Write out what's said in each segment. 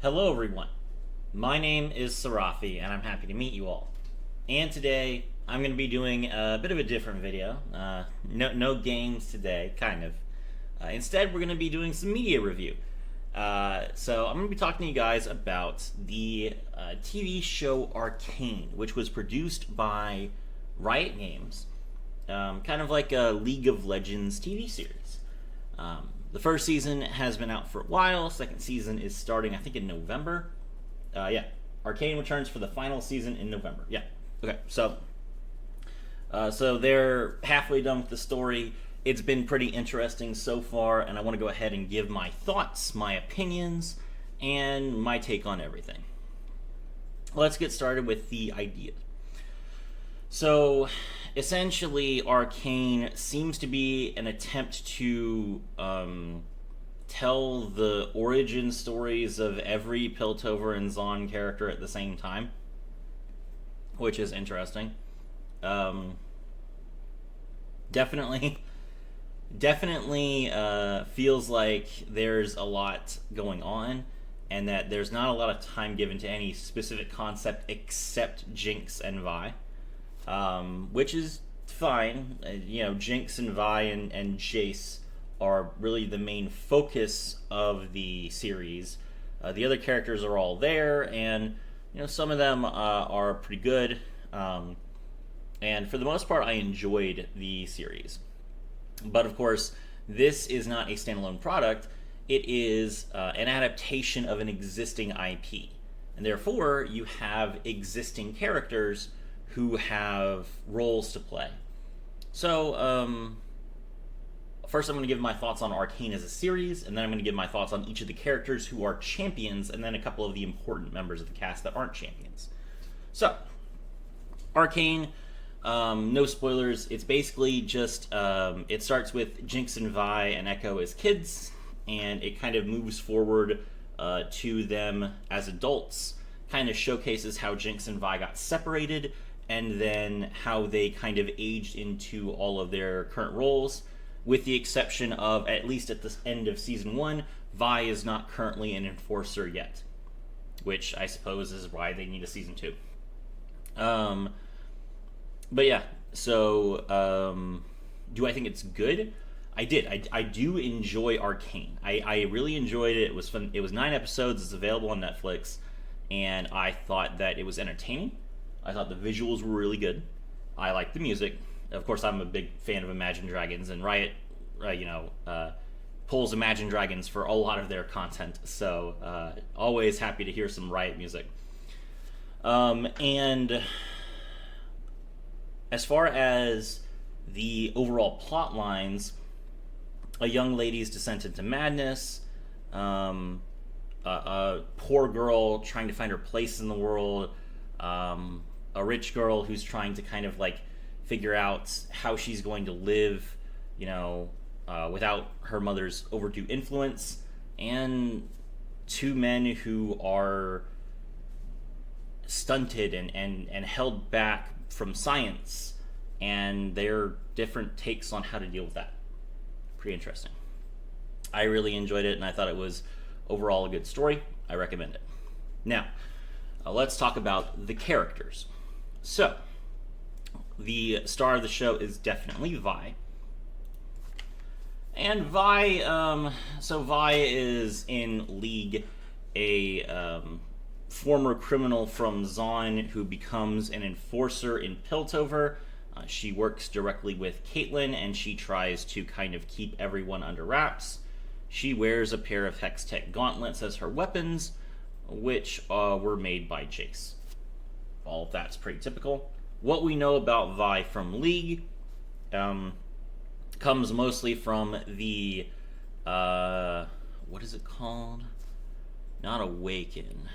Hello, everyone. My name is Sarafi, and I'm happy to meet you all. And today, I'm going to be doing a bit of a different video. No games today, kind of. Instead, we're going to be doing some media review. So I'm going to be talking to you guys about the TV show Arcane, which was produced by Riot Games, kind of like a League of Legends TV series. The first season has been out for a while. Second season is starting, I think, in November. Yeah, Arcane returns for the final season in November. Yeah. Okay. So they're halfway done with the story. It's been pretty interesting so far, and I want to go ahead and give my thoughts, my opinions, and my take on everything. Let's get started with the idea. So, essentially, Arcane seems to be an attempt to tell the origin stories of every Piltover and Zon character at the same time, which is interesting. Definitely feels like there's a lot going on, and that there's not a lot of time given to any specific concept except Jinx and Vi. Which is fine. Jinx and Vi and Jace are really the main focus of the series. The other characters are all there, and some of them are pretty good. And for the most part, I enjoyed the series. But of course, this is not a standalone product. It is an adaptation of an existing IP, and therefore you have existing characters who have roles to play. So, first I'm going to give my thoughts on Arcane as a series, and then I'm going to give my thoughts on each of the characters who are champions, and then a couple of the important members of the cast that aren't champions. So, Arcane, no spoilers, it's basically just, it starts with Jinx and Vi and Echo as kids, and it kind of moves forward to them as adults, kind of showcases how Jinx and Vi got separated, and then how they kind of aged into all of their current roles, with the exception of, at least at the end of Season 1, Vi is not currently an Enforcer yet, which I suppose is why they need a Season 2. But yeah, so, do I think it's good? I did. I do enjoy Arcane. I really enjoyed it. It was fun. It was 9 episodes. It's available on Netflix, and I thought that it was entertaining. I thought the visuals were really good. I liked the music. Of course, I'm a big fan of Imagine Dragons, and Riot, pulls Imagine Dragons for a lot of their content. So, always happy to hear some Riot music. And as far as the overall plot lines, a young lady's descent into madness, a poor girl trying to find her place in the world, a rich girl who's trying to kind of figure out how she's going to live, without her mother's overdue influence, and 2 men who are stunted and held back from science, and their different takes on how to deal with that. Pretty interesting. I really enjoyed it, and I thought it was overall a good story. I recommend it. Now, let's talk about the characters. So, the star of the show is definitely Vi. And Vi, Vi is in League, a former criminal from Zon who becomes an enforcer in Piltover. She works directly with Caitlyn, and she tries to kind of keep everyone under wraps. She wears a pair of Hextech gauntlets as her weapons, which were made by Jace. All of that's pretty typical. What we know about Vi from League comes mostly from the what is it called? Not Awaken.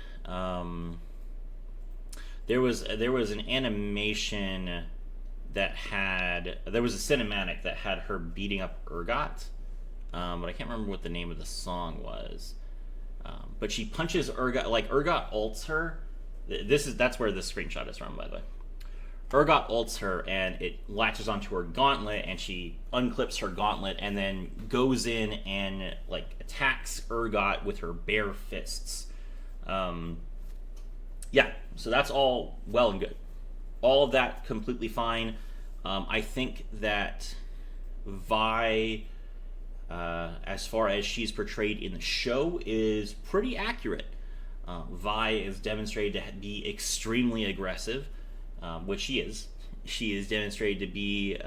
There was an animation that there was a cinematic that had her beating up Urgot, but I can't remember what the name of the song was. But she punches Urgot, Urgot ults her. That's where this screenshot is from, by the way. Urgot ults her, and it latches onto her gauntlet, and she unclips her gauntlet, and then goes in and attacks Urgot with her bare fists. Um, yeah, so that's all well and good. All of that completely fine. I think that Vi, as far as she's portrayed in the show, is pretty accurate. Vi is demonstrated to be extremely aggressive, which she is. She is demonstrated to be,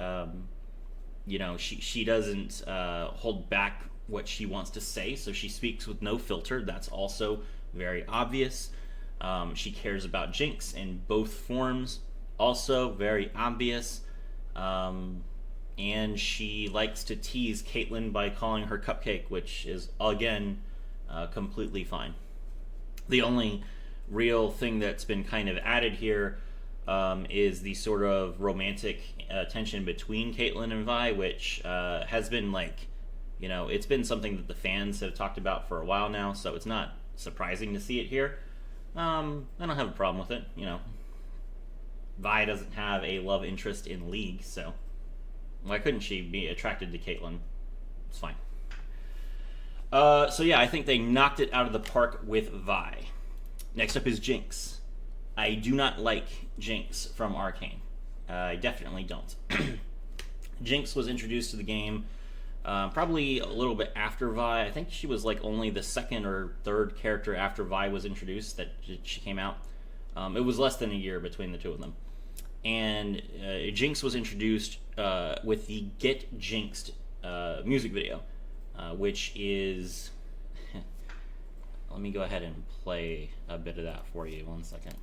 she doesn't hold back what she wants to say, so she speaks with no filter. That's also very obvious. She cares about Jinx in both forms, also very obvious. And she likes to tease Caitlyn by calling her cupcake, which is, again, completely fine. The only real thing that's been kind of added here is the sort of romantic tension between Caitlyn and Vi, which has been it's been something that the fans have talked about for a while now, so it's not surprising to see it here. I don't have a problem with it. Vi doesn't have a love interest in League, so why couldn't she be attracted to Caitlyn? It's fine. So yeah, I think they knocked it out of the park with Vi. Next up is Jinx. I do not like Jinx from Arcane. I definitely don't. Jinx was introduced to the game probably a little bit after Vi. I think she was only the second or third character after Vi was introduced that she came out. It was less than a year between the two of them. And Jinx was introduced with the Get Jinxed music video, which is... Let me go ahead and play a bit of that for you. 1 second.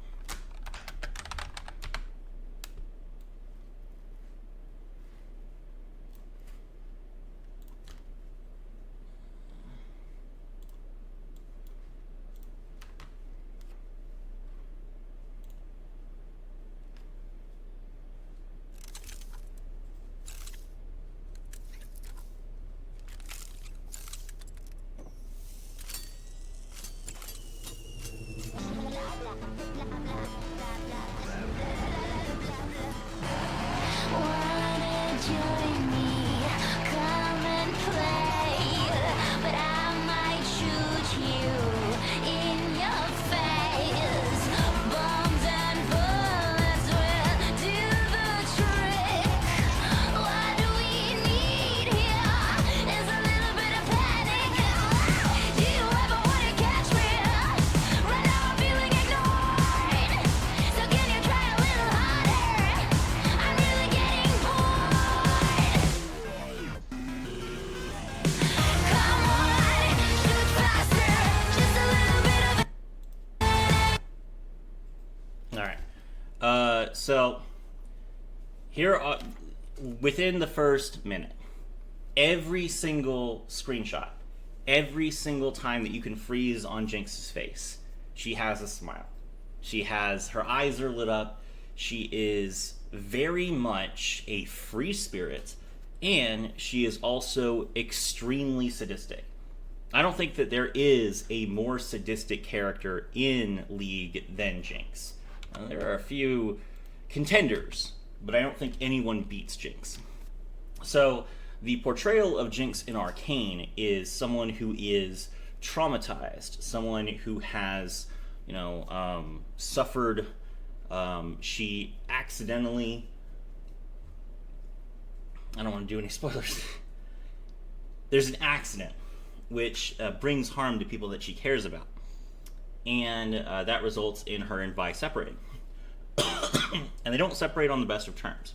So here, within the first minute, every single screenshot, every single time that you can freeze on Jinx's face, she has a smile. Her eyes are lit up. She is very much a free spirit, and she is also extremely sadistic. I don't think that there is a more sadistic character in League than Jinx. There are a few contenders, but I don't think anyone beats Jinx. So the portrayal of Jinx in Arcane is someone who is traumatized, someone who has, suffered. She accidentally... I don't want to do any spoilers. There's an accident which brings harm to people that she cares about. And that results in her and Vi separating. And they don't separate on the best of terms.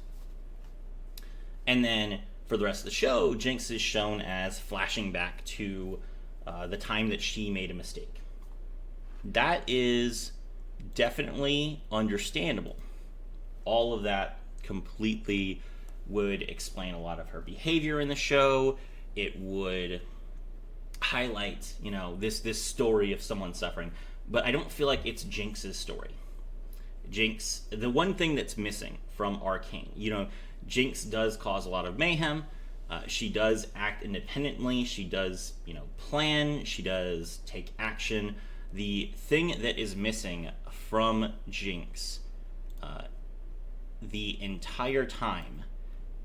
And then for the rest of the show, Jinx is shown as flashing back to the time that she made a mistake. That is definitely understandable. All of that completely would explain a lot of her behavior in the show. It would highlight, this story of someone suffering. But I don't feel like it's Jinx's story. Jinx, the one thing that's missing from Arcane, Jinx does cause a lot of mayhem. She does act independently. She does, plan. She does take action. The thing that is missing from Jinx the entire time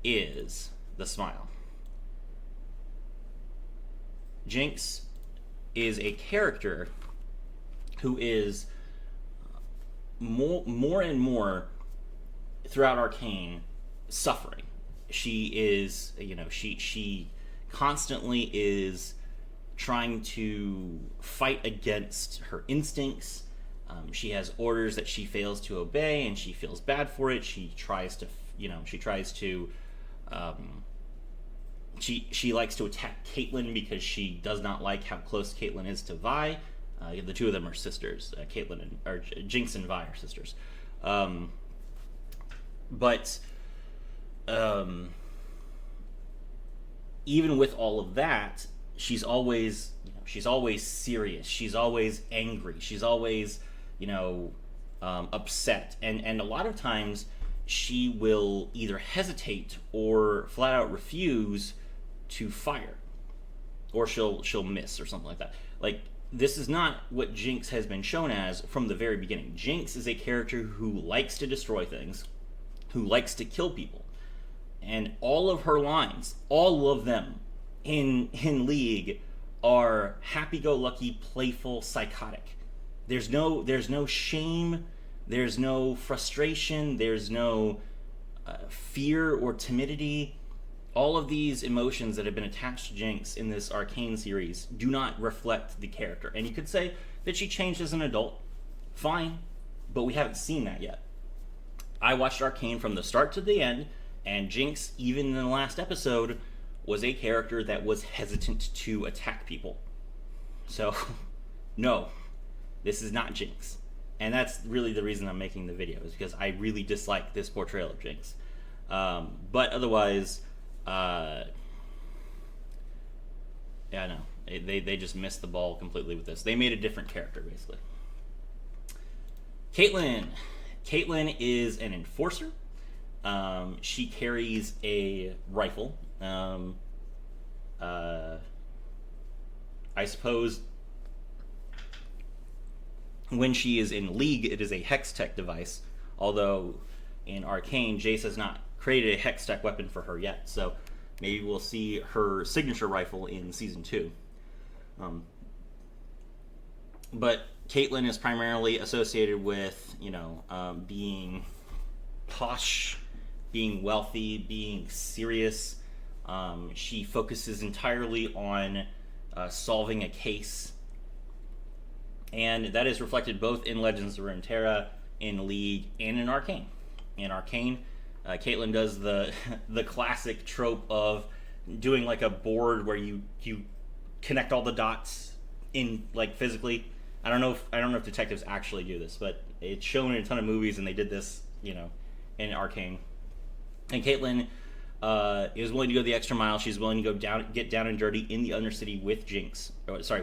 is the smile. Jinx is a character who is more and more throughout Arcane suffering. She is, she constantly is trying to fight against her instincts. She has orders that she fails to obey, and she feels bad for it. She tries to, she likes to attack Caitlyn because she does not like how close Caitlyn is to Vi. The two of them are sisters. Jinx and Vi are sisters. But even with all of that, she's always serious. She's always angry. She's always upset. And a lot of times she will either hesitate or flat out refuse to fire, or she'll miss or something like that. Like, this is not what Jinx has been shown as from the very beginning. Jinx is a character who likes to destroy things, who likes to kill people. And all of her lines, all of them in League, are happy-go-lucky, playful, psychotic. There's no shame, there's no frustration, there's no fear or timidity. All of these emotions that have been attached to Jinx in this Arcane series do not reflect the character. And you could say that she changed as an adult. Fine, but we haven't seen that yet. I watched Arcane from the start to the end, and Jinx, even in the last episode, was a character that was hesitant to attack people. So, no, this is not Jinx. And that's really the reason I'm making the video, is because I really dislike this portrayal of Jinx. But otherwise, yeah, no, they just missed the ball completely with this. They made a different character, basically. Caitlyn is an enforcer. She carries a rifle. I suppose when she is in League, it is a Hextech device, although in Arcane, Jace has not created a Hextech weapon for her yet, so maybe we'll see her signature rifle in Season 2. But Caitlyn is primarily associated with, being posh, being wealthy, being serious. She focuses entirely on solving a case. And that is reflected both in Legends of Runeterra, in League, and in Arcane. In Arcane, Caitlyn does the classic trope of doing like a board where you connect all the dots in, like, physically. I don't know if detectives actually do this, but it's shown in a ton of movies, and they did this, in Arcane. And Caitlyn is willing to go the extra mile. She's willing to get down and dirty in the Undercity with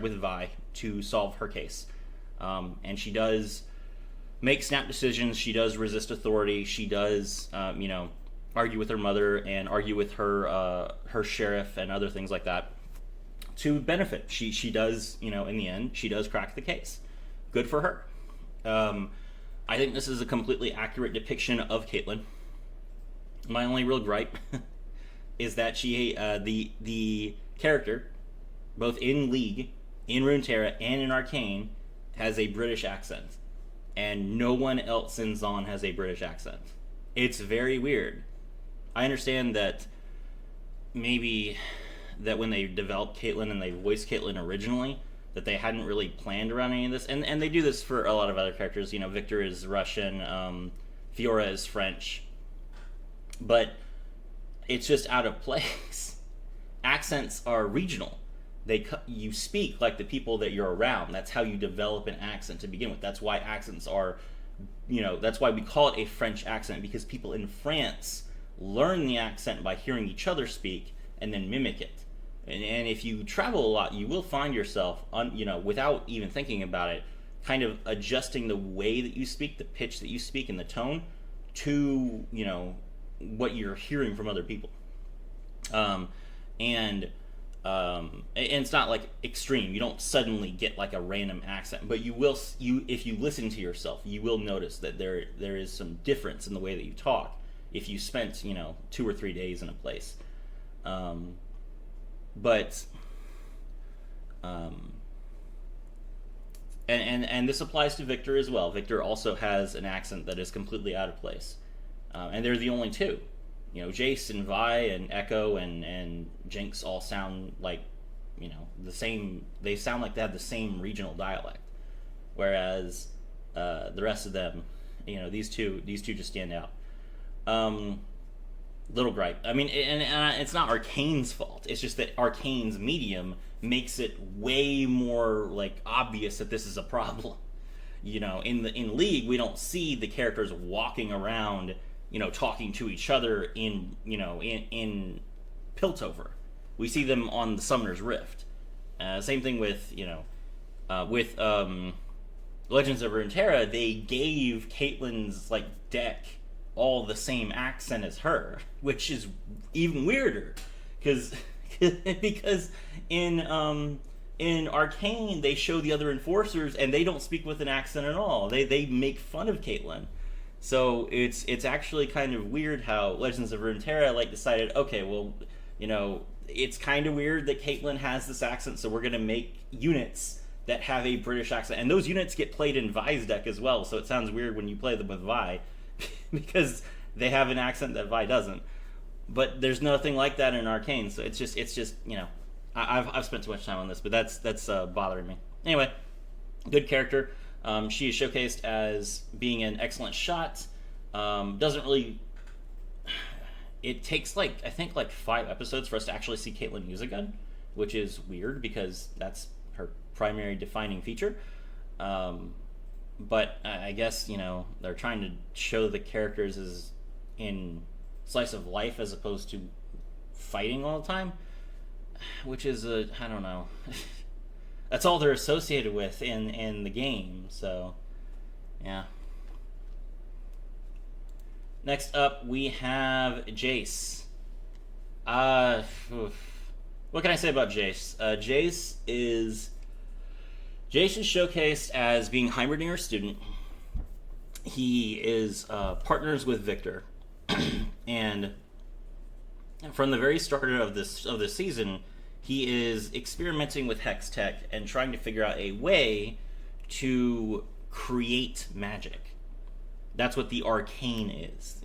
with Vi to solve her case. And she does make snap decisions. She does resist authority. She does, argue with her mother and argue with her sheriff and other things like that to benefit. She does, in the end, she does crack the case. Good for her. I think this is a completely accurate depiction of Caitlyn. My only real gripe is that she, the character, both in League, in Runeterra, and in Arcane, has a British accent. And no one else in Zon has a British accent. It's very weird. I understand that maybe that when they developed Caitlyn and they voiced Caitlyn originally, that they hadn't really planned around any of this. And they do this for a lot of other characters. Victor is Russian, Fiora is French. But it's just out of place. Accents are regional. You speak like the people that you're around. That's how you develop an accent to begin with. That's why accents are, that's why we call it a French accent, because people in France learn the accent by hearing each other speak and then mimic it. And if you travel a lot, you will find yourself, without even thinking about it, kind of adjusting the way that you speak, the pitch that you speak, and the tone to, what you're hearing from other people. And it's not like extreme. You don't suddenly get like a random accent, but if you listen to yourself, you will notice that there is some difference in the way that you talk if you spent 2 or 3 days in a place. and this applies to Victor as well. Victor also has an accent that is completely out of place, and they're the only two. Jace and Vi and Echo and Jinx all sound like the same. They sound like they have the same regional dialect, whereas the rest of them, these two just stand out. Little gripe. I mean, and it's not Arcane's fault. It's just that Arcane's medium makes it way more obvious that this is a problem. In League, we don't see the characters walking around, talking to each other in Piltover. We see them on the Summoner's Rift. Same thing with Legends of Runeterra. They gave Caitlyn's deck all the same accent as her, which is even weirder, because in Arcane they show the other enforcers and they don't speak with an accent at all. They make fun of Caitlyn. So it's actually kind of weird how Legends of Runeterra decided, okay, well, it's kind of weird that Caitlyn has this accent, so we're gonna make units that have a British accent, and those units get played in Vi's deck as well. So it sounds weird when you play them with Vi, because they have an accent that Vi doesn't. But there's nothing like that in Arcane, so it's just I've spent too much time on this, but that's bothering me. Anyway, good character. She is showcased as being an excellent shot. Doesn't really. It takes I think 5 episodes for us to actually see Caitlyn use a gun, which is weird because that's her primary defining feature. But I guess they're trying to show the characters as in slice of life as opposed to fighting all the time, which is I don't know. That's all they're associated with in the game. So yeah. Next up, we have Jace. What can I say about Jace? Jace is showcased as being Heimerdinger's student. He is partners with Victor, and from the very start of this season, he is experimenting with Hex Tech and trying to figure out a way to create magic. That's what the Arcane is.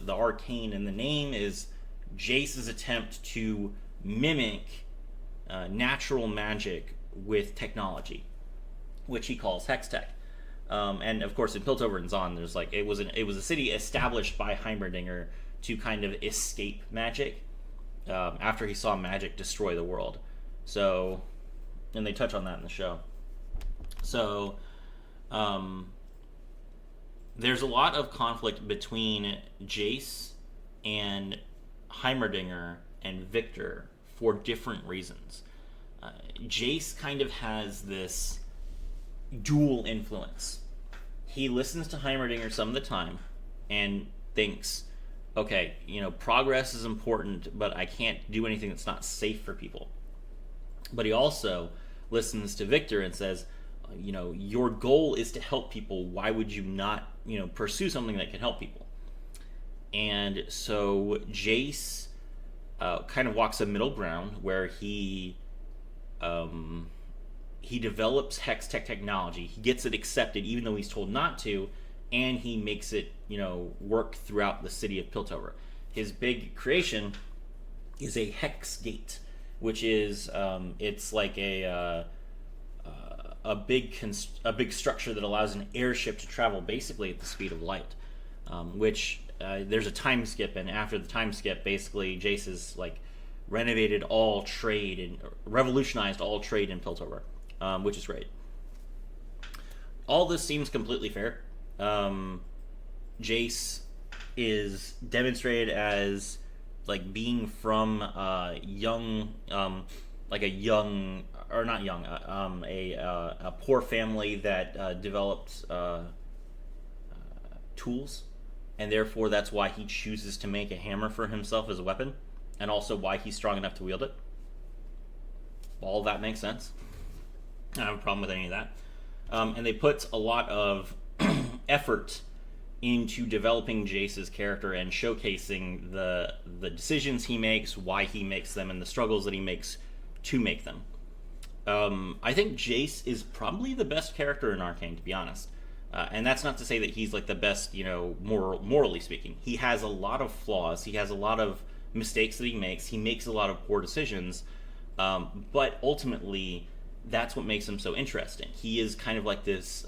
The Arcane in the name is Jace's attempt to mimic natural magic with technology, which he calls Hex Tech. And of course, in Piltover and Zon, there's it was a city established by Heimerdinger to kind of escape magic after he saw magic destroy the world. So, and they touch on that in the show. So, there's a lot of conflict between Jace and Heimerdinger and Victor for different reasons. Jace kind of has this dual influence. He listens to Heimerdinger some of the time and thinks, okay, progress is important, but I can't do anything that's not safe for people. But he also listens to Victor and says, your goal is to help people. Why would you not, pursue something that can help people? And so Jace kind of walks a middle ground where he develops Hex Tech technology. He gets it accepted even though he's told not to, and he makes it, work throughout the city of Piltover. His big creation is a Hex Gate, which is it's like a big structure that allows an airship to travel basically at the speed of light. Which there's a time skip, and after the time skip, basically Jace has renovated all trade and revolutionized all trade in Piltover, which is great. All this seems completely fair. Jace is demonstrated as being from a poor family that developed tools, and therefore that's why he chooses to make a hammer for himself as a weapon, and also why he's strong enough to wield it. All that makes sense. I don't have a problem with any of that. And they put a lot of effort into developing Jace's character and showcasing the decisions he makes, why he makes them, and the struggles that he makes to make them. I think Jace is probably the best character in Arcane, to be honest. And that's not to say that he's like the best, morally speaking. He has a lot of flaws. He has a lot of mistakes that he makes. He makes a lot of poor decisions. But ultimately, that's what makes him so interesting. He is kind of like this.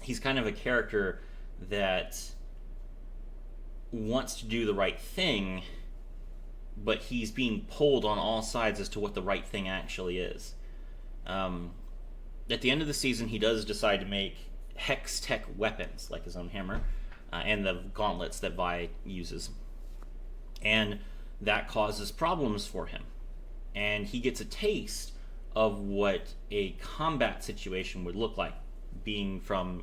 He's kind of a character that wants to do the right thing, but he's being pulled on all sides as to what the right thing actually is. At the end of the season, he does decide to make hex tech weapons, like his own hammer, and the gauntlets that Vi uses. And that causes problems for him. And he gets a taste of what a combat situation would look like, being from,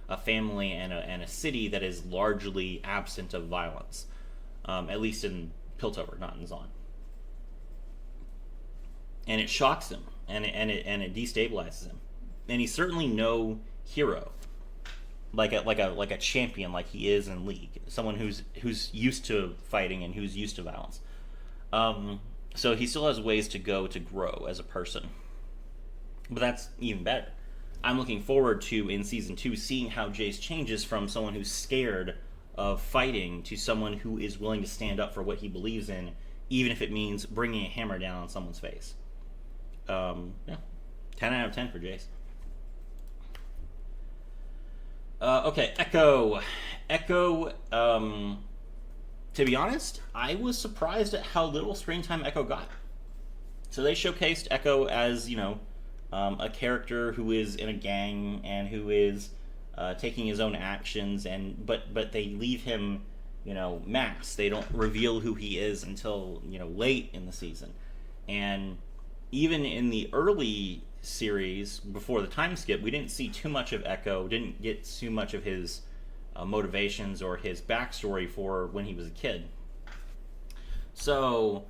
a family and a city that is largely absent of violence, at least in Piltover, not in Zaun. And it shocks him, and it destabilizes him. And he's certainly no hero, like a champion, like he is in League. Someone who's used to fighting and who's used to violence. So he still has ways to go to grow as a person, but that's even better. I'm looking forward to, in Season 2, seeing how Jace changes from someone who's scared of fighting to someone who is willing to stand up for what he believes in, even if it means bringing a hammer down on someone's face. 10 out of 10 for Jace. Okay, Echo. Echo, to be honest, I was surprised at how little screen time Echo got. So they showcased Echo as, a character who is in a gang and who is taking his own actions, but they leave him, masked. They don't reveal who he is until, late in the season. And even in the early series, before the time skip, we didn't see too much of Echo, didn't get too much of his motivations or his backstory for when he was a kid. So,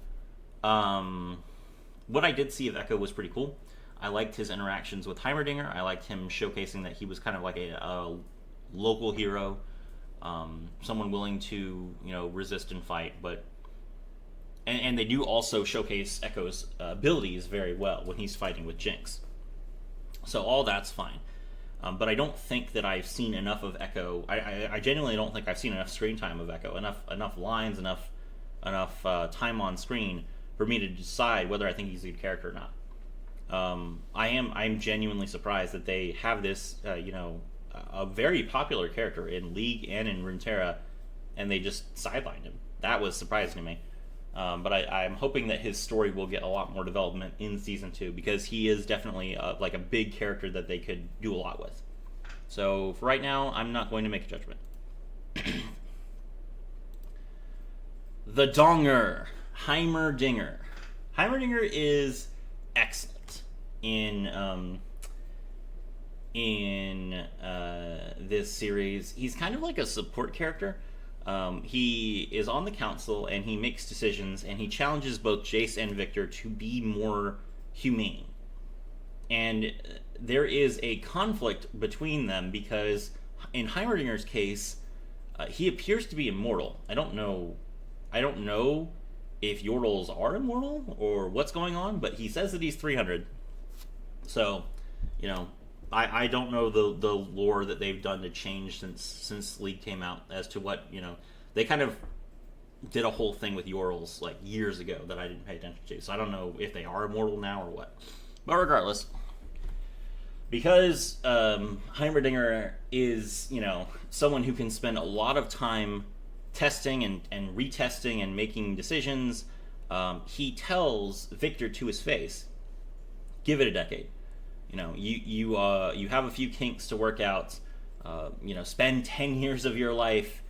what I did see of Echo was pretty cool. I liked his interactions with Heimerdinger. I liked him showcasing that he was kind of like a local hero, someone willing to, resist and fight. But and they do also showcase Echo's abilities very well when he's fighting with Jinx. So all that's fine. But I don't think that I've seen enough of Echo. I genuinely don't think I've seen enough screen time of Echo, enough lines, enough time on screen for me to decide whether I think he's a good character or not. I'm genuinely surprised that they have this, a very popular character in League and in Runeterra, and they just sidelined him. That was surprising to me. But I'm hoping that his story will get a lot more development in Season 2, because he is definitely like a big character that they could do a lot with. So for right now, I'm not going to make a judgment. The Donger, Heimerdinger. Heimerdinger is excellent in this series. He's kind of like a support character. He is on the council and he makes decisions, and he challenges both Jace and Victor to be more humane. And there is a conflict between them because in Heimerdinger's case, he appears to be immortal. I don't know if Yordles are immortal or what's going on, but he says that he's 300. So, I don't know the lore that they've done to change since League came out as to what, they kind of did a whole thing with Yordles like years ago that I didn't pay attention to. So I don't know if they are immortal now or what. But regardless, because Heimerdinger is, someone who can spend a lot of time testing and retesting and making decisions, he tells Victor to his face, give it a decade. You have a few kinks to work out. Spend 10 years of your life,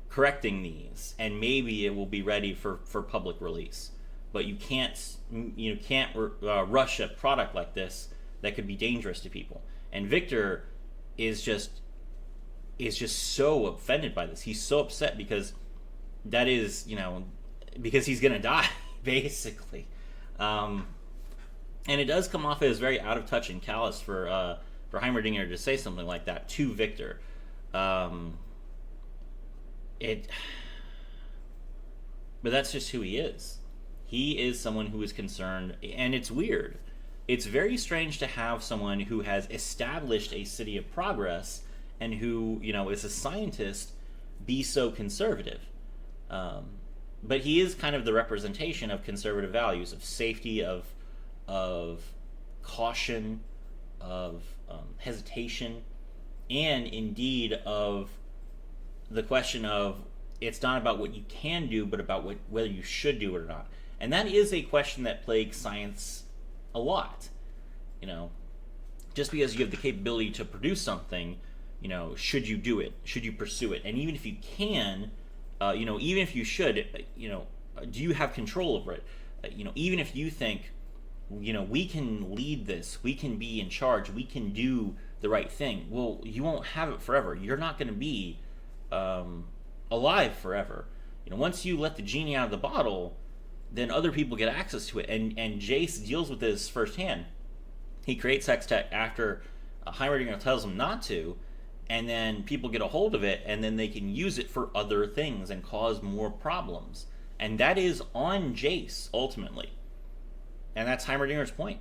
correcting these, and maybe it will be ready for public release. But you can't rush a product like this that could be dangerous to people. And Victor is just so offended by this. He's so upset because that is, because he's gonna die basically. And it does come off as very out of touch and callous for Heimerdinger to say something like that to Victor. But that's just who he is. He is someone who is concerned, and it's weird. It's very strange to have someone who has established a city of progress and who, is a scientist be so conservative. But he is kind of the representation of conservative values, of safety, of caution, of hesitation, and indeed of the question of it's not about what you can do, but about whether you should do it or not. And that is a question that plagues science a lot. Just because you have the capability to produce something, should you do it? Should you pursue it? And even if you can, even if you should, do you have control over it? Even if you think, we can lead this, we can be in charge, we can do the right thing. Well, you won't have it forever. You're not going to be alive forever. Once you let the genie out of the bottle, then other people get access to it. And Jace deals with this firsthand. He creates Hextech after Heimerdinger tells him not to, and then people get a hold of it, and then they can use it for other things and cause more problems. And that is on Jace, ultimately. And that's Heimerdinger's point.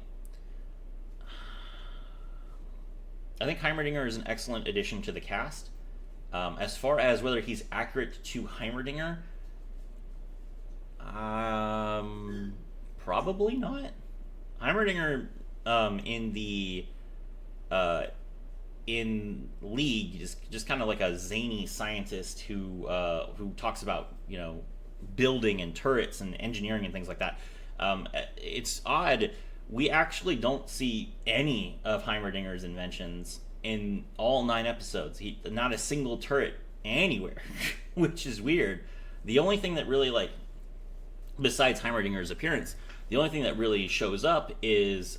I think Heimerdinger is an excellent addition to the cast. As far as whether he's accurate to Heimerdinger, probably not. Heimerdinger in League just kind of like a zany scientist who talks about building and turrets and engineering and things like that. It's odd. We actually don't see any of Heimerdinger's inventions in all 9 episodes. Not a single turret anywhere, which is weird. The only thing that really, besides Heimerdinger's appearance, the only thing that really shows up is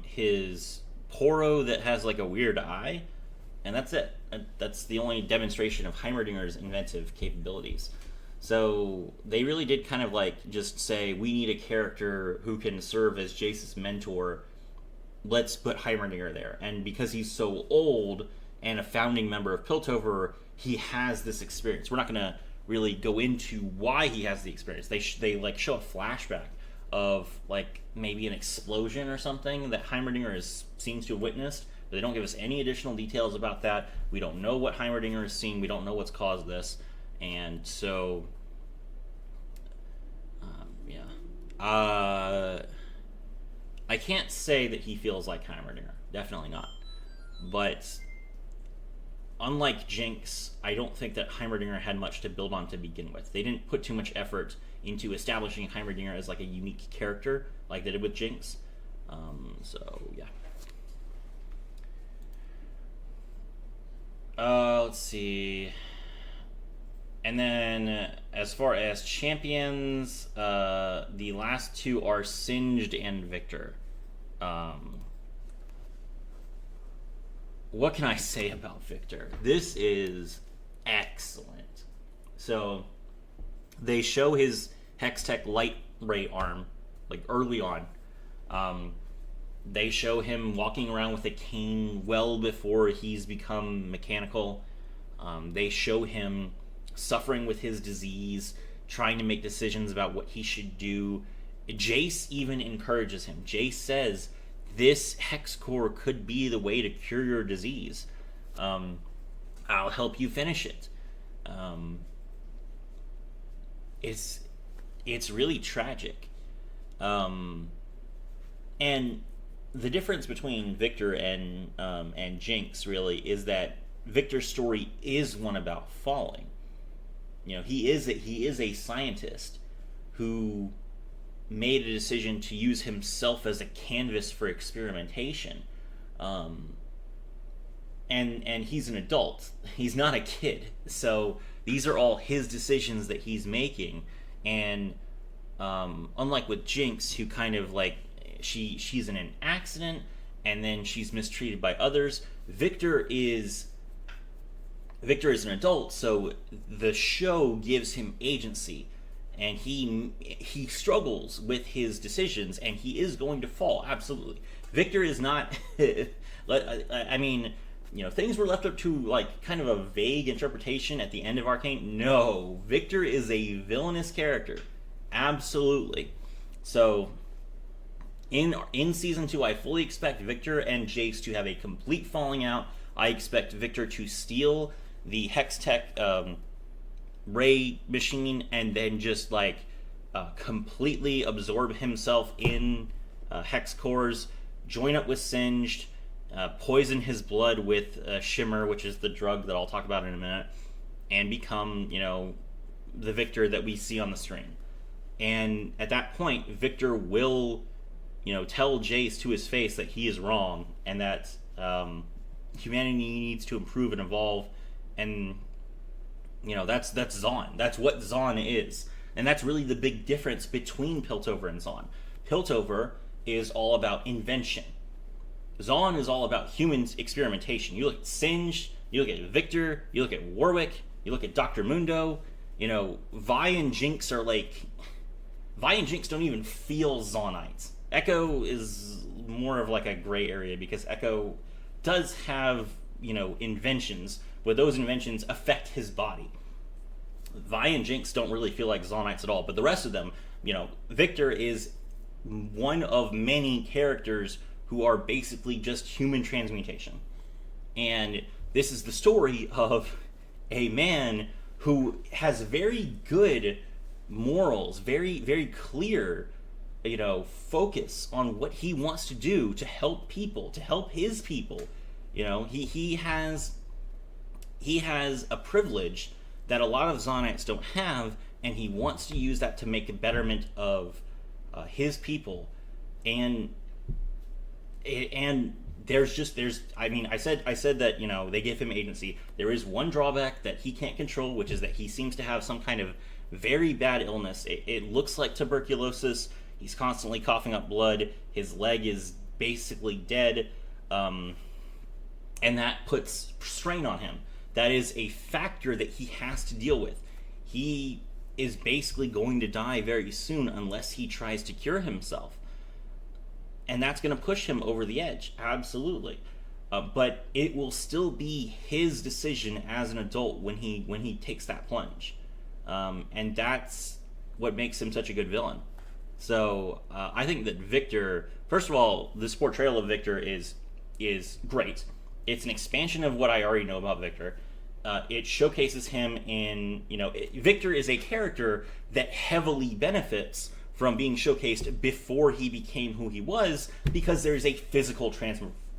his Poro that has a weird eye, and that's it. That's the only demonstration of Heimerdinger's inventive capabilities. So they really did kind of just say, we need a character who can serve as Jace's mentor. Let's put Heimerdinger there. And because he's so old and a founding member of Piltover, he has this experience. We're not going to really go into why he has the experience. They show a flashback of maybe an explosion or something that Heimerdinger seems to have witnessed, but they don't give us any additional details about that. We don't know what Heimerdinger has seen. We don't know what's caused this. And so, I can't say that he feels like Heimerdinger. Definitely not. But unlike Jinx, I don't think that Heimerdinger had much to build on to begin with. They didn't put too much effort into establishing Heimerdinger as a unique character like they did with Jinx. So, yeah. Let's see. And then, as far as champions, the last 2 are Singed and Victor. What can I say about Victor? This is excellent. So, they show his Hextech light ray arm, early on. They show him walking around with a cane well before he's become mechanical. They show him suffering with his disease, trying to make decisions about what he should do. Jace even encourages him. Jace says, this hex core could be the way to cure your disease. I'll help you finish it. It's really tragic. And the difference between Victor and Jinx really is that Victor's story is one about falling. He is a scientist who made a decision to use himself as a canvas for experimentation. And he's an adult. He's not a kid. So these are all his decisions that he's making. And unlike with Jinx, who kind of she's in an accident and then she's mistreated by others, Victor is an adult, so the show gives him agency, and he struggles with his decisions, and he is going to fall, absolutely. Victor is not, I mean, things were left up to, kind of a vague interpretation at the end of Arcane. No, Victor is a villainous character, absolutely. So in season 2, I fully expect Victor and Jace to have a complete falling out. I expect Victor to steal the Hex Tech ray machine and then just like completely absorb himself in Hex cores, join up with Singed, poison his blood with Shimmer, which is the drug that I'll talk about in a minute, and become, the Victor that we see on the screen. And at that point, Victor will, tell Jace to his face that he is wrong and that humanity needs to improve and evolve. And, that's Zaun. That's what Zaun is. And that's really the big difference between Piltover and Zaun. Piltover is all about invention. Zaun is all about human experimentation. You look at Singed, you look at Victor, you look at Warwick, you look at Dr. Mundo. Vi and Jinx are like... Vi and Jinx don't even feel Zaunites. Echo is more of like a gray area because Echo does have, inventions, but those inventions affect his body. Vi and Jinx don't really feel like Zaunites at all, but the rest of them, Victor is one of many characters who are basically just human transmutation. And this is the story of a man who has very good morals, very, very clear, focus on what he wants to do to help people, to help his people. He has a privilege that a lot of Zaunites don't have, and he wants to use that to make a betterment of his people. And I said that, they give him agency. There is one drawback that he can't control, which is that he seems to have some kind of very bad illness. It looks like tuberculosis. He's constantly coughing up blood. His leg is basically dead. And that puts strain on him. That is a factor that he has to deal with. He is basically going to die very soon unless he tries to cure himself. And that's going to push him over the edge, absolutely. But it will still be his decision as an adult when he takes that plunge. And that's what makes him such a good villain. So I think that Victor, first of all, this portrayal of Victor is great. It's an expansion of what I already know about Victor. It showcases him in, Victor is a character that heavily benefits from being showcased before he became who he was, because there's a physical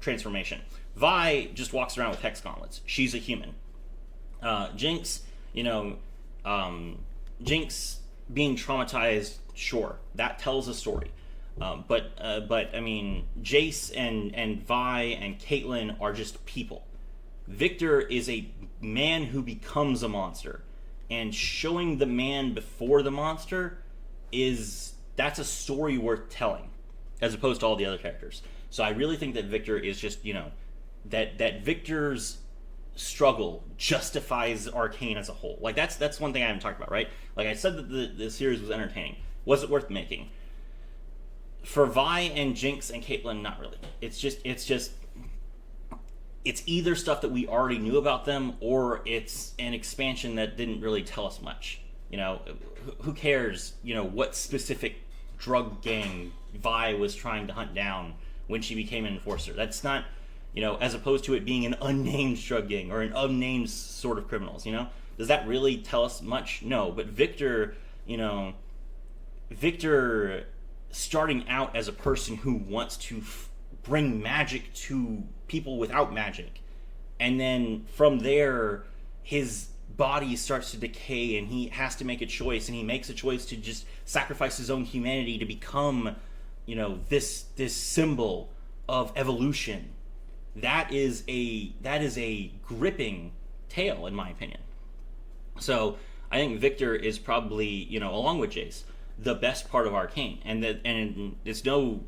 transformation. Vi just walks around with hex gauntlets. She's a human. Jinx, Jinx being traumatized, sure, that tells a story. But I mean, Jace and Vi and Caitlyn are just people. Victor is a man who becomes a monster, and showing the man before the monster that's a story worth telling, as opposed to all the other characters. So I really think that Victor is just, that Victor's struggle justifies Arcane as a whole. Like that's one thing I haven't talked about, right? Like I said that the series was entertaining. Was it worth making? For Vi and Jinx and Caitlyn, not really. It's either stuff that we already knew about them, or it's an expansion that didn't really tell us much. Who cares, what specific drug gang Vi was trying to hunt down when she became an enforcer. That's not, as opposed to it being an unnamed drug gang or an unnamed sort of criminals, Does that really tell us much? No, but Victor, Victor starting out as a person who wants to bring magic to people without magic, and then from there his body starts to decay and he has to make a choice, and he makes a choice to just sacrifice his own humanity to become, this symbol of evolution. That is a gripping tale, in my opinion. So I think Victor is probably, along with Jace, the best part of Arcane, and it's no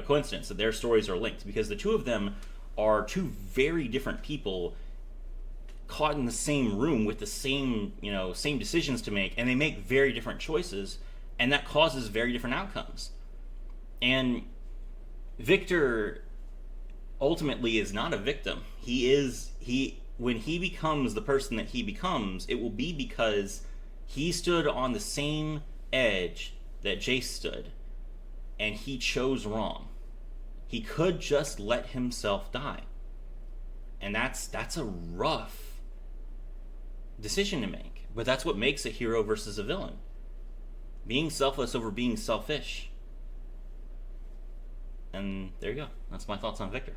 coincidence that their stories are linked, because the two of them are two very different people caught in the same room with the same decisions to make, and they make very different choices, and that causes very different outcomes. And Victor ultimately is not a victim. When he becomes the person that he becomes, it will be because he stood on the same edge that Jace stood, and he chose wrong. He could just let himself die. And that's a rough decision to make. But that's what makes a hero versus a villain. Being selfless over being selfish. And there you go. That's my thoughts on Victor.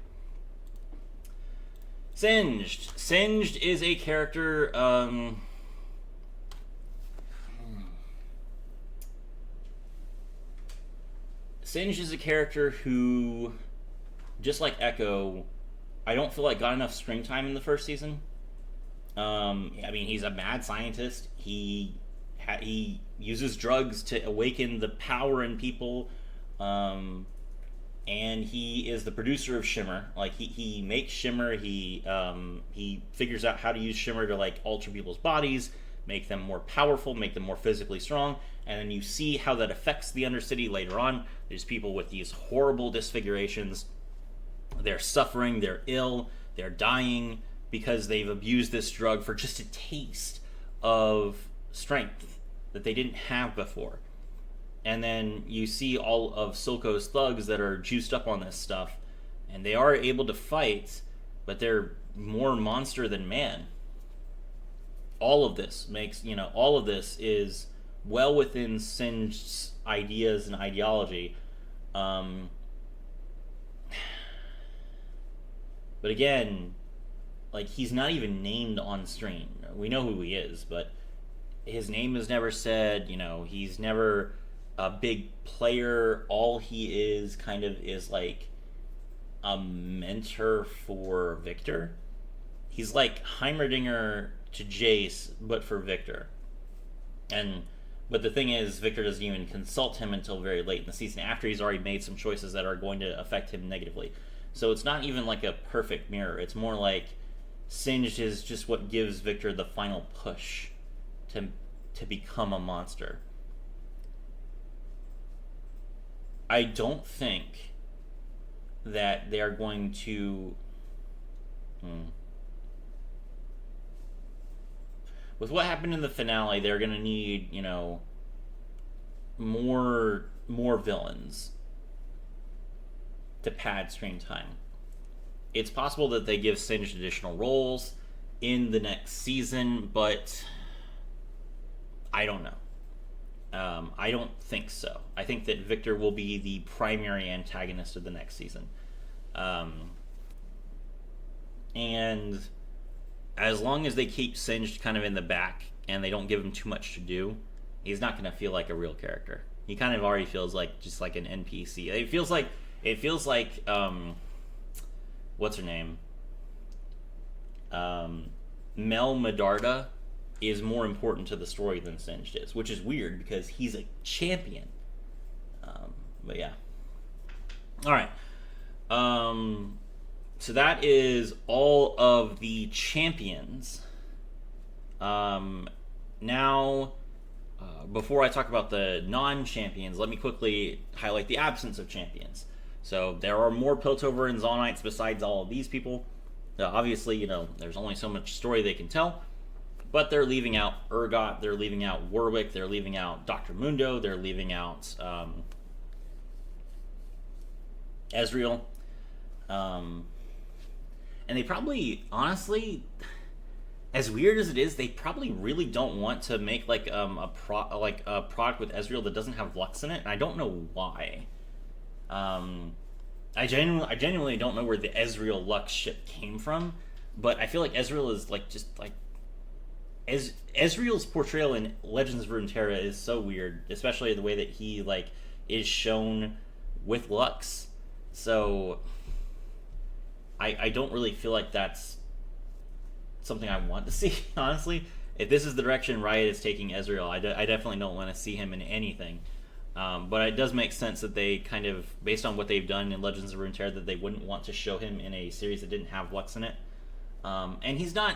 Singed. Singed is a character... Singed is a character who, just like Echo, I don't feel like got enough screen time in the first season. I mean, he's a mad scientist. He uses drugs to awaken the power in people, and he is the producer of Shimmer. Like he makes Shimmer. He figures out how to use Shimmer to like alter people's bodies, make them more powerful, make them more physically strong. And then you see how that affects the Undercity later on. There's people with these horrible disfigurations. They're suffering, they're ill, they're dying because they've abused this drug for just a taste of strength that they didn't have before. And then you see all of Silco's thugs that are juiced up on this stuff, and they are able to fight, but they're more monster than man. All of this is well within Singed's ideas and ideology. But again, like, he's not even named on screen. We know who he is, but his name is never said. He's never a big player. All he is kind of is like a mentor for Victor. He's like Heimerdinger to Jace, but for Victor. But the thing is, Victor doesn't even consult him until very late in the season, after he's already made some choices that are going to affect him negatively. So it's not even like a perfect mirror. It's more like Singed is just what gives Victor the final push to become a monster. I don't think that they are going to... With what happened in the finale, they're going to need, more villains to pad screen time. It's possible that they give Singed additional roles in the next season, but I don't know. I don't think so. I think that Victor will be the primary antagonist of the next season. And as long as they keep Singed kind of in the back and they don't give him too much to do, he's not going to feel like a real character. He kind of already feels like just like an NPC. It feels like what's her name? Mel Medarda is more important to the story than Singed is, which is weird because he's a champion. But yeah. All right. So that is all of the champions. Now, before I talk about the non-champions, let me quickly highlight the absence of champions. So there are more Piltover and Zonites besides all of these people. Obviously, there's only so much story they can tell. But they're leaving out Urgot, they're leaving out Warwick, they're leaving out Dr. Mundo, they're leaving out Ezreal. And they probably, honestly, as weird as it is, they probably really don't want to make like a product with Ezreal that doesn't have Lux in it, and I don't know why. I genuinely don't know where the Ezreal Lux ship came from, but I feel like Ezreal is like just like Ezreal's portrayal in Legends of Runeterra is so weird, especially the way that he like is shown with Lux. So I don't really feel like that's something I want to see, honestly. If this is the direction Riot is taking Ezreal, I definitely don't want to see him in anything. But it does make sense that they kind of, based on what they've done in Legends of Runeterra, that they wouldn't want to show him in a series that didn't have Lux in it. And he's not...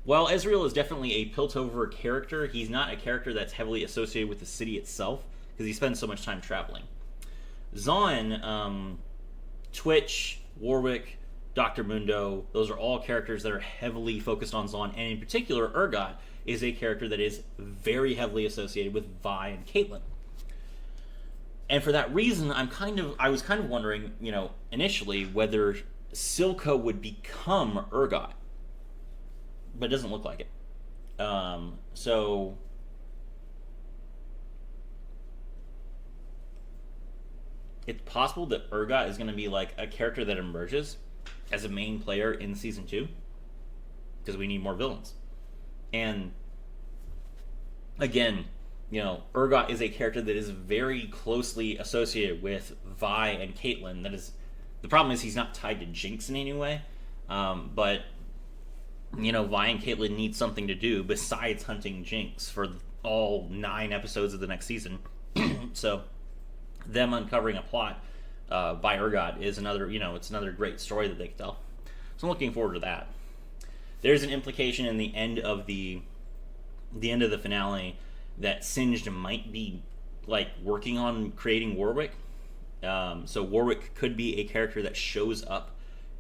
While Ezreal is definitely a Piltover character, he's not a character that's heavily associated with the city itself, because he spends so much time traveling. Zaun, Twitch, Warwick, Dr. Mundo, those are all characters that are heavily focused on Zaun, and in particular, Urgot is a character that is very heavily associated with Vi and Caitlyn. And for that reason, I was kind of wondering, initially whether Silco would become Urgot, but it doesn't look like it. So it's possible that Urgot is going to be like a character that emerges as a main player in season 2, because we need more villains. And again, Urgot is a character that is very closely associated with Vi and Caitlyn. The problem is he's not tied to Jinx in any way. But Vi and Caitlyn need something to do besides hunting Jinx for all 9 episodes of the next season. So them uncovering a plot by Urgot is another, it's another great story that they can tell. So I'm looking forward to that. There's an implication in the end of the finale that Singed might be like working on creating Warwick. So Warwick could be a character that shows up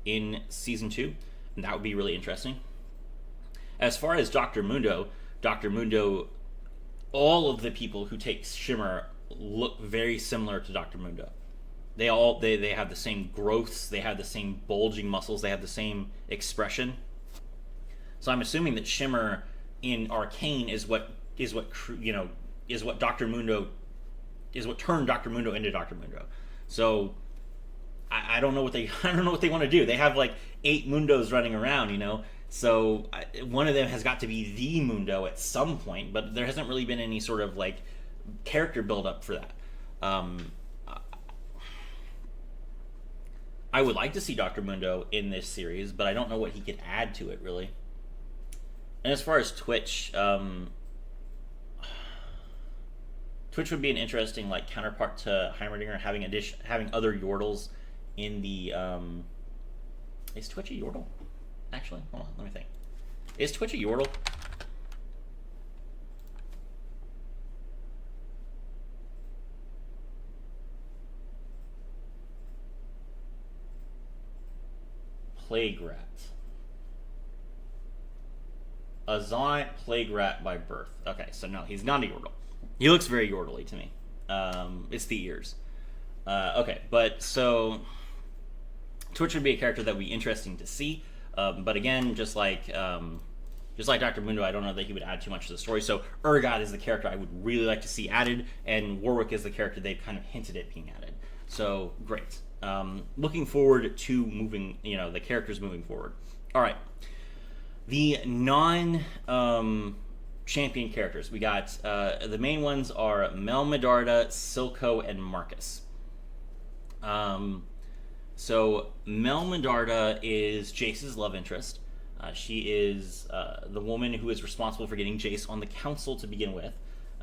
in season 2, and that would be really interesting. As far as Dr. Mundo, all of the people who take Shimmer look very similar to Dr. Mundo. They have the same growths, they have the same bulging muscles, they have the same expression. So I'm assuming that Shimmer in Arcane is what Dr. Mundo is what turned Dr. Mundo into Dr. Mundo. So I don't know what they want to do. They have like 8 Mundos running around, So one of them has got to be the Mundo at some point, but there hasn't really been any sort of like character build up for that. I would like to see Dr. Mundo in this series, but I don't know what he could add to it really. And as far as Twitch, Twitch would be an interesting like counterpart to Heimerdinger, having other Yordles in the. Is Twitch a Yordle? Actually, hold on, let me think. Is Twitch a Yordle? Plague Rat. A Zonite Plague Rat by birth. Okay, so no, he's not a Yordle. He looks very Yordle-y to me. It's the ears. Okay, but so Twitch would be a character that would be interesting to see. But again, just like Dr. Mundo, I don't know that he would add too much to the story. So Urgot is the character I would really like to see added, and Warwick is the character they've kind of hinted at being added. So great. Looking forward to moving, the characters moving forward. All right. The non-champion characters. We got the main ones are Mel Medarda, Silco, and Marcus. So Mel Medarda is Jace's love interest. She is the woman who is responsible for getting Jace on the council to begin with.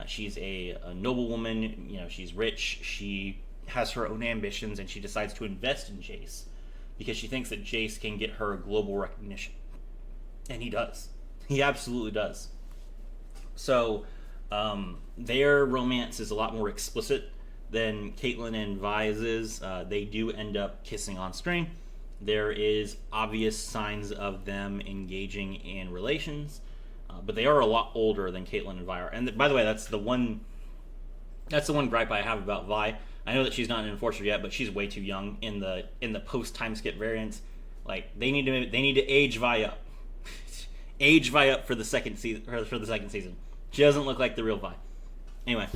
She's a noble woman. She's rich. She has her own ambitions, and she decides to invest in Jace because she thinks that Jace can get her global recognition. And he does. He absolutely does. So their romance is a lot more explicit than Caitlyn and Vi's is. They do end up kissing on screen. There is obvious signs of them engaging in relations, but they are a lot older than Caitlyn and Vi are. And by the way, that's the one gripe I have about Vi. I know that she's not an enforcer yet, but she's way too young in the post time skip variants. Like they need to age Vi up. Age Vi up for the second season. She doesn't look like the real Vi. Anyway,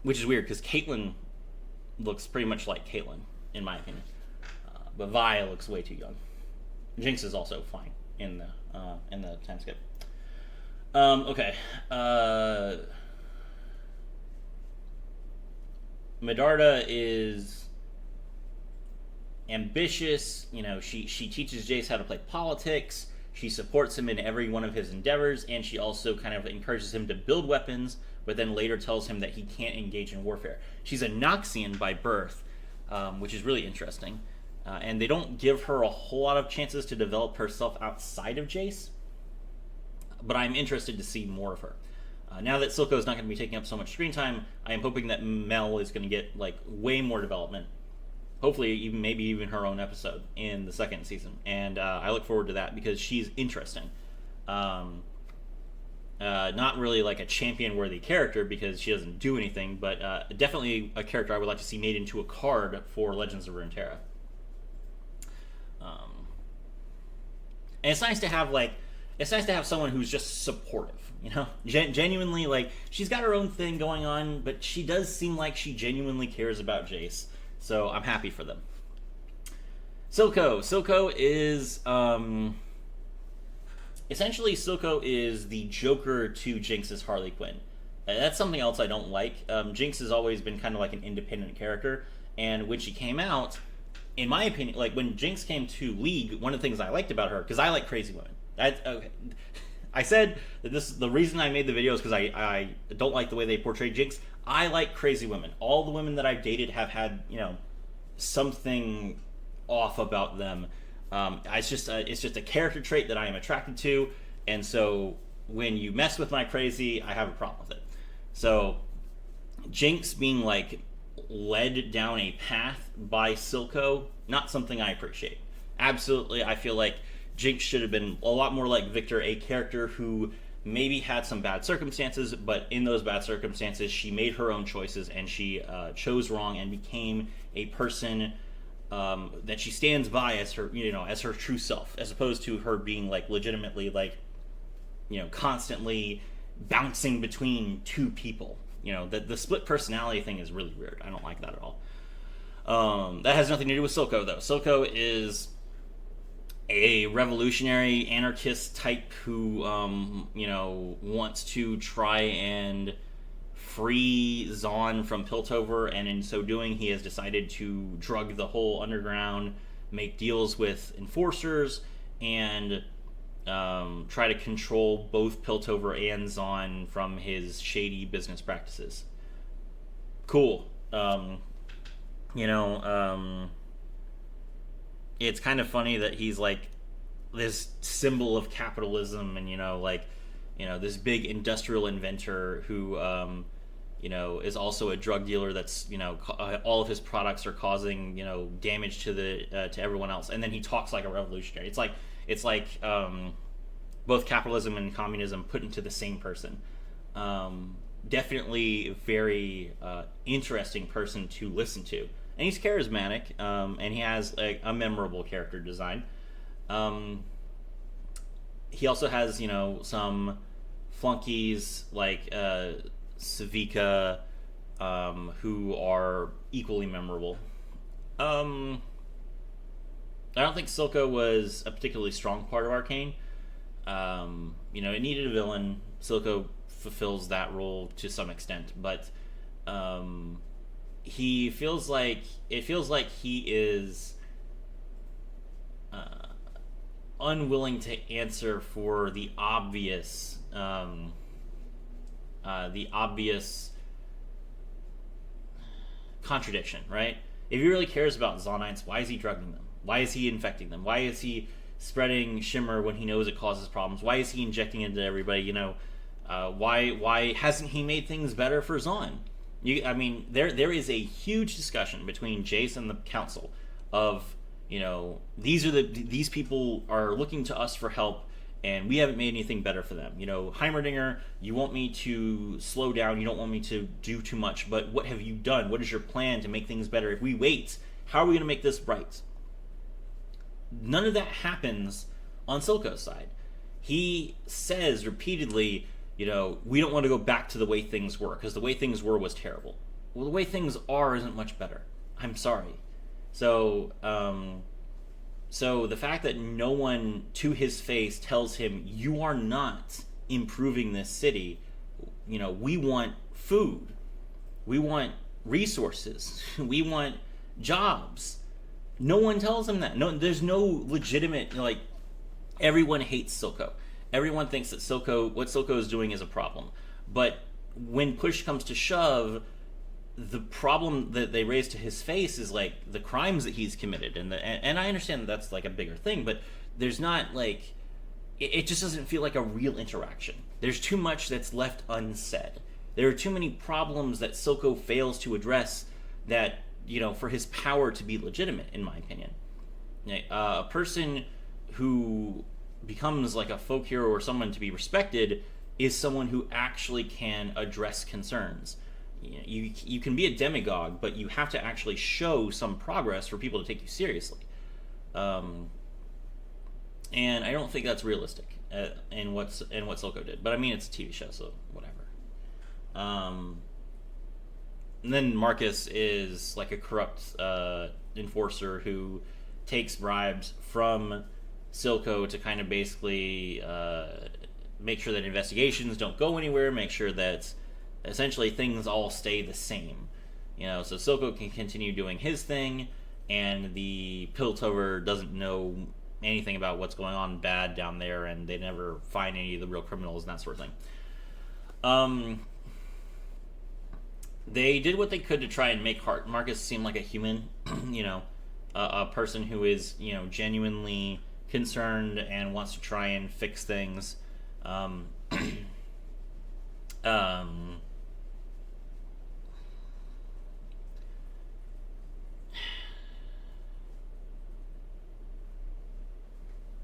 which is weird because Caitlyn looks pretty much like Caitlyn in my opinion, but Vi looks way too young. Jinx is also fine in the time skip. Okay. Medarda is ambitious. She teaches Jace how to play politics. She supports him in every one of his endeavors, and she also kind of encourages him to build weapons, but then later tells him that he can't engage in warfare. She's a Noxian by birth, which is really interesting. And they don't give her a whole lot of chances to develop herself outside of Jace, but I'm interested to see more of her. Now that Silco is not going to be taking up so much screen time, I am hoping that Mel is going to get like way more development. Hopefully, maybe even her own episode in the second season, and I look forward to that because she's interesting. Not really like a champion-worthy character because she doesn't do anything, but definitely a character I would like to see made into a card for Legends of Runeterra. And it's nice to have someone who's just supportive, you know, genuinely, like, she's got her own thing going on, but she does seem like she genuinely cares about Jace, so I'm happy for them. Silco is essentially, Silco is the Joker to Jinx's Harley Quinn. That's something else I don't like. Jinx has always been kind of like an independent character, and when she came out, in my opinion, like when Jinx came to League, one of the things I liked about her, because I like crazy women. Okay. I said that the reason I made the video is because I don't like the way they portray Jinx. I like crazy women. All the women that I've dated have had, you know, something off about them. It's just a character trait that I am attracted to, and so when you mess with my crazy, I have a problem with it. So Jinx being like led down a path by Silco, not something I appreciate. Absolutely, I feel like Jinx should have been a lot more like Victor, a character who maybe had some bad circumstances, but in those bad circumstances, she made her own choices and she chose wrong and became a person that she stands by as her, you know, as her true self, as opposed to her being like legitimately like, you know, constantly bouncing between two people. You know, the split personality thing is really weird. I don't like that at all. That has nothing to do with Silco though. Silco is a revolutionary anarchist type who, you know, wants to try and free Zaun from Piltover, and in so doing, he has decided to drug the whole underground, make deals with enforcers, and try to control both Piltover and Zaun from his shady business practices. Cool. You know, it's kind of funny that he's like this symbol of capitalism, and, you know, like, you know, this big industrial inventor who, you know, is also a drug dealer that's, you know, all of his products are causing, you know, damage to to everyone else, and then he talks like a revolutionary. It's like both capitalism and communism put into the same person. Definitely a very interesting person to listen to, and he's charismatic, and he has like a memorable character design. He also has, you know, some flunkies like Savika, who are equally memorable. I don't think Silco was a particularly strong part of Arcane. You know, it needed a villain. Silco fulfills that role to some extent, but it feels like he is unwilling to answer for the obvious contradiction, right? If he really cares about Zaunites, why is he drugging them? Why is he infecting them? Why is he spreading Shimmer when he knows it causes problems? Why is he injecting into everybody? You know, why hasn't he made things better for Zaun? I mean, there is a huge discussion between Jace and the Council of, you know, these people are looking to us for help, and we haven't made anything better for them. You know, Heimerdinger, you want me to slow down, you don't want me to do too much, but what have you done? What is your plan to make things better? If we wait, how are we going to make this right? None of that happens on Silco's side. He says repeatedly, you know, we don't want to go back to the way things were, because the way things were was terrible. Well, the way things are isn't much better. I'm sorry. So the fact that no one to his face tells him, you are not improving this city, you know, we want food, we want resources, we want jobs. No one tells him that. No, there's no legitimate, like, everyone hates Silco. Everyone thinks that what Silco is doing is a problem. But when push comes to shove, the problem that they raise to his face is like the crimes that he's committed, and I understand that that's like a bigger thing, but there's not like it just doesn't feel like a real interaction. There's too much that's left unsaid. There are too many problems that Silco fails to address that, you know, for his power to be legitimate, in my opinion. A person who becomes like a folk hero or someone to be respected is someone who actually can address concerns. You can be a demigod, but you have to actually show some progress for people to take you seriously. And I don't think that's realistic in what Silco did. But I mean, it's a TV show, so whatever. And then Marcus is like a corrupt enforcer who takes bribes from Silco to kind of basically make sure that investigations don't go anywhere, make sure that essentially things all stay the same. So Silco can continue doing his thing, and the Piltover doesn't know anything about what's going on bad down there, and they never find any of the real criminals and that sort of thing. They did what they could to try and make Marcus seem like a human, a person who is, genuinely concerned and wants to try and fix things.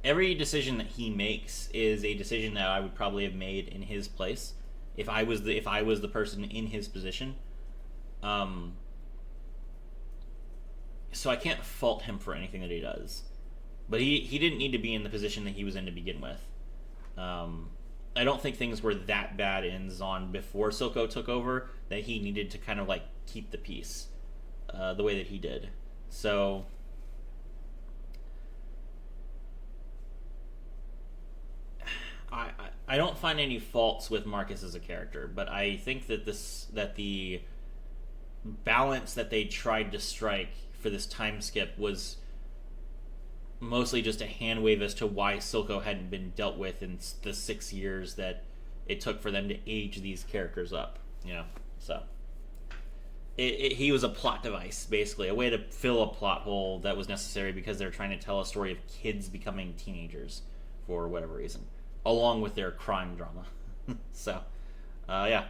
Every decision that he makes is a decision that I would probably have made in his place if I was the person in his position. So I can't fault him for anything that he does. But he didn't need to be in the position that he was in to begin with. I don't think things were that bad in Zaun before Silco took over that he needed to kind of like keep the peace the way that he did. So I don't find any faults with Marcus as a character, but I think that the balance that they tried to strike for this time skip was mostly just a hand wave as to why Silco hadn't been dealt with in the 6 years that it took for them to age these characters up. So he was a plot device, basically, a way to fill a plot hole that was necessary because they're trying to tell a story of kids becoming teenagers for whatever reason, along with their crime drama. So, yeah.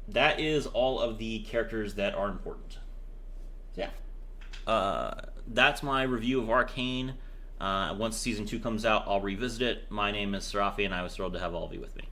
That is all of the characters that are important. Yeah. That's my review of Arcane. Once Season 2 comes out, I'll revisit it. My name is Serafi, and I was thrilled to have all of you with me.